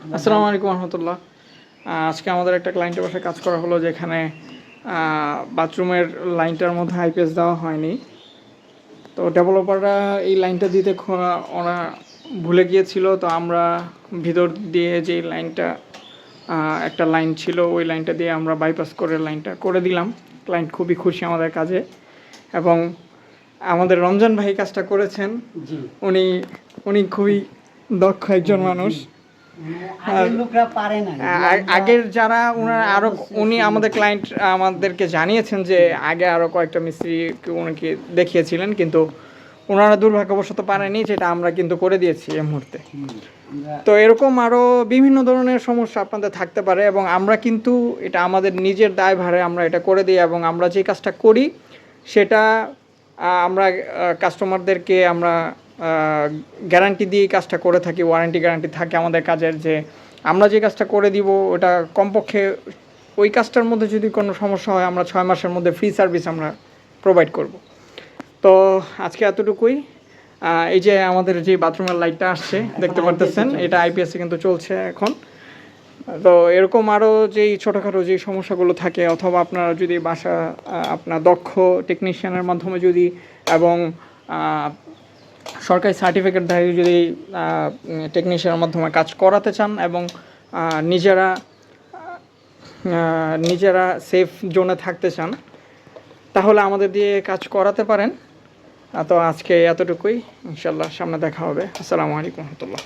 আসসালামু আলাইকুম রহমতুল্লাহ। আজকে আমাদের একটা ক্লায়েন্টের বাসায় কাজ করা হলো, যেখানে বাথরুমের লাইনটার মধ্যে আইপিএস দেওয়া হয়নি। তো ডেভেলপাররা এই লাইনটা দিতে ওরা ভুলে গিয়েছিল। তো আমরা ভিতর দিয়ে যে লাইনটা, একটা লাইন ছিল, ওই লাইনটা দিয়ে আমরা বাইপাস করে লাইনটা করে দিলাম। ক্লায়েন্ট খুবই খুশি আমাদের কাজে, এবং আমাদের রমজান ভাই কাজটা করেছেন। উনি উনি খুবই দক্ষ একজন মানুষ। আগের যারা ওনারা আরো, উনি আমাদের ক্লায়েন্ট আমাদেরকে জানিয়েছেন যে আগে আরো কয়েকটা মিস্ত্রি উনাকে দেখিয়েছিলেন, কিন্তু ওনারা দুর্ভাগ্যবশত পারেনি, যেটা আমরা কিন্তু করে দিয়েছি এই মুহূর্তে। তো এরকম আরো বিভিন্ন ধরনের সমস্যা আপনাদের থাকতে পারে, এবং আমরা কিন্তু এটা আমাদের নিজের দায়ভারে আমরা এটা করে দিই, এবং আমরা যে কাজটা করি সেটা আমরা কাস্টমারদেরকে আমরা গ্যারান্টি দিয়ে কাজটা করে থাকি। ওয়ারেন্টি গ্যারান্টি থাকে আমাদের কাজের, যে আমরা যে কাজটা করে দিব ওটা কমপক্ষে ওই কাজটার মধ্যে যদি কোনো সমস্যা হয়, আমরা 6 মাসের মধ্যে ফ্রি সার্ভিস আমরা প্রোভাইড করব। তো আজকে এতটুকুই। এই যে আমাদের যে বাথরুমের লাইটটা আসছে দেখতে পারতেছেন, এটা আইপিএসে কিন্তু চলছে এখন। তো এরকম আরও যেই ছোটোখাটো যেই সমস্যাগুলো থাকে, অথবা আপনারা যদি বাসা আপনার দক্ষ টেকনিশিয়ানের মাধ্যমে যদি, এবং সরকারি সার্টিফিকেটধারী যদি টেকনিশিয়ানের মাধ্যমে কাজ করাতে চান, এবং নিজেরা নিজেরা সেফ জোনে থাকতে চান, তাহলে আমাদের দিয়ে কাজ করাতে পারেন। তো আজকে এতটুকুই, ইনশাল্লাহ সামনে দেখা হবে। আসসালামু আলাইকুম রহমতুল্লাহ।